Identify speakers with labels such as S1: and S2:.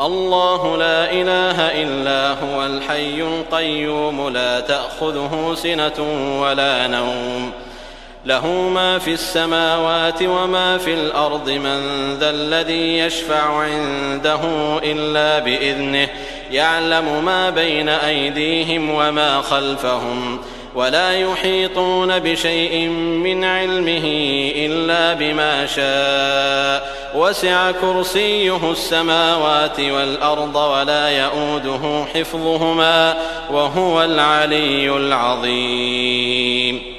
S1: الله لا إله إلا هو الحي القيوم لا تأخذه سنة ولا نوم له ما في السماوات وما في الأرض من ذا الذي يشفع عنده إلا بإذنه يعلم ما بين أيديهم وما خلفهم ولا يحيطون بشيء من علمه إلا بما شاء وسع كرسيه السماوات والأرض ولا يئوده حفظهما وهو العلي العظيم.